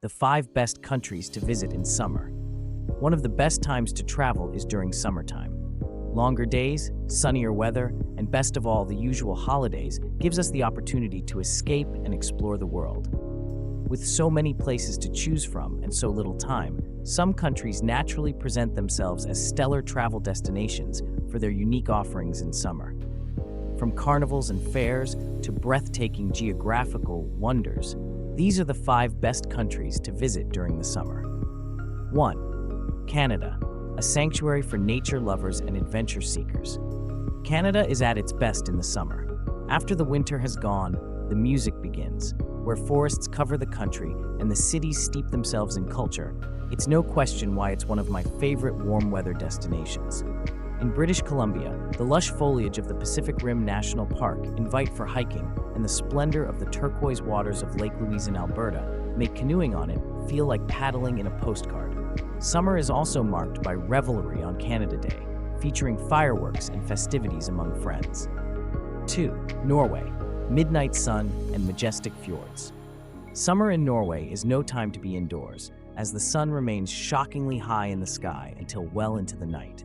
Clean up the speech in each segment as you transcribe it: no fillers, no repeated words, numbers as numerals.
The 5 best countries to visit in summer. One of the best times to travel is during summertime. Longer days, sunnier weather, and best of all, the usual holidays gives us the opportunity to escape and explore the world. With so many places to choose from and so little time, some countries naturally present themselves as stellar travel destinations for their unique offerings in summer. From carnivals and fairs to breathtaking geographical wonders, these are the 5 best countries to visit during the summer. 1. Canada, a sanctuary for nature lovers and adventure seekers. Canada is at its best in the summer. After the winter has gone, the music begins, where forests cover the country and the cities steep themselves in culture. It's no question why it's one of my favorite warm weather destinations. In British Columbia, the lush foliage of the Pacific Rim National Park invite for hiking, and the splendor of the turquoise waters of Lake Louise in Alberta make canoeing on it feel like paddling in a postcard. Summer is also marked by revelry on Canada Day, featuring fireworks and festivities among friends. 2. Norway, midnight sun and majestic fjords. Summer in Norway is no time to be indoors, as the sun remains shockingly high in the sky until well into the night.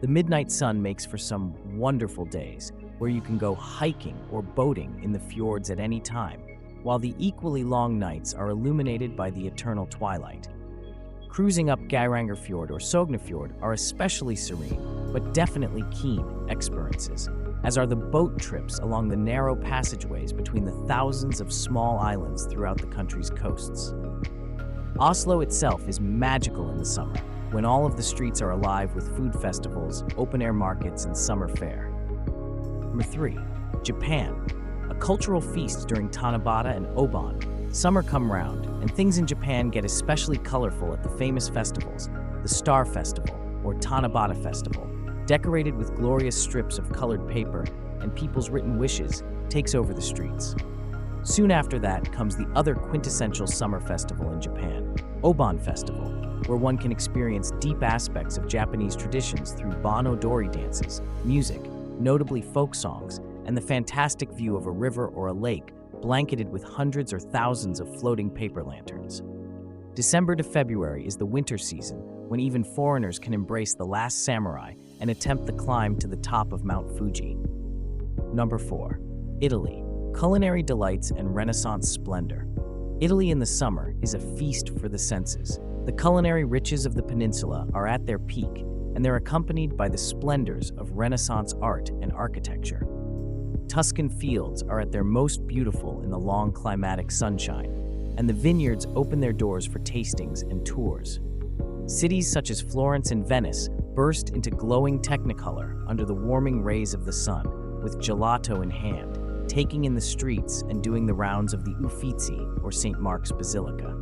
The midnight sun makes for some wonderful days, where you can go hiking or boating in the fjords at any time, while the equally long nights are illuminated by the eternal twilight. Cruising up Geiranger Fjord or Sognefjord are especially serene, but definitely keen experiences, as are the boat trips along the narrow passageways between the thousands of small islands throughout the country's coasts. Oslo itself is magical in the summer, when all of the streets are alive with food festivals, open-air markets, and summer fair. Number 3. Japan, a cultural feast during Tanabata and Obon. Summer come round, and things in Japan get especially colorful at the famous festivals, the Star Festival, or Tanabata Festival, decorated with glorious strips of colored paper and people's written wishes, takes over the streets. Soon after that comes the other quintessential summer festival in Japan, Obon Festival, where one can experience deep aspects of Japanese traditions through Bon Odori dances, music, notably folk songs, and the fantastic view of a river or a lake blanketed with hundreds or thousands of floating paper lanterns. December to February is the winter season, when even foreigners can embrace the last samurai and attempt the climb to the top of Mount Fuji. Number 4. Italy, culinary delights and Renaissance splendor. Italy in the summer is a feast for the senses. The culinary riches of the peninsula are at their peak, and they're accompanied by the splendors of Renaissance art and architecture. Tuscan fields are at their most beautiful in the long climatic sunshine, and the vineyards open their doors for tastings and tours. Cities such as Florence and Venice burst into glowing technicolor under the warming rays of the sun, with gelato in hand, taking in the streets and doing the rounds of the Uffizi, or St. Mark's Basilica.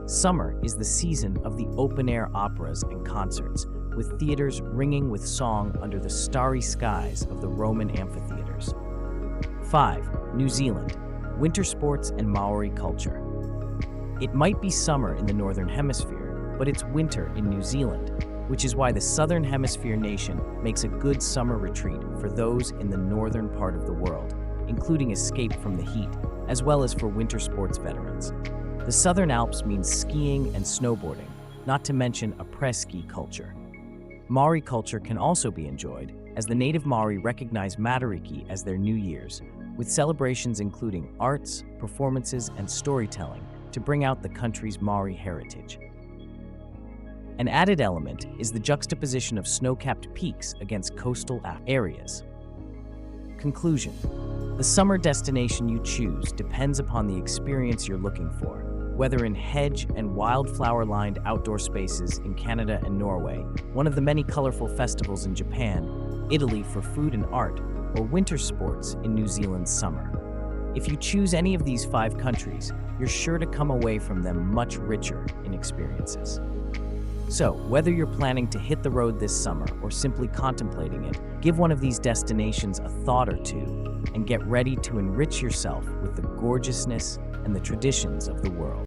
Summer is the season of the open-air operas and concerts, with theaters ringing with song under the starry skies of the Roman amphitheaters. 5. New Zealand, winter sports and Maori culture. It might be summer in the Northern Hemisphere, but it's winter in New Zealand, which is why the Southern Hemisphere nation makes a good summer retreat for those in the northern part of the world, including escape from the heat, as well as for winter sports veterans. The Southern Alps means skiing and snowboarding, not to mention a après-ski culture. Maori culture can also be enjoyed, as the native Maori recognize Matariki as their New Year's, with celebrations including arts, performances, and storytelling to bring out the country's Maori heritage. An added element is the juxtaposition of snow-capped peaks against coastal areas. Conclusion: the summer destination you choose depends upon the experience you're looking for, whether in hedge and wildflower-lined outdoor spaces in Canada and Norway, one of the many colorful festivals in Japan, Italy for food and art, or winter sports in New Zealand's summer. If you choose any of these 5 countries, you're sure to come away from them much richer in experiences. So, whether you're planning to hit the road this summer or simply contemplating it, give one of these destinations a thought or two and get ready to enrich yourself with the gorgeousness and the traditions of the world.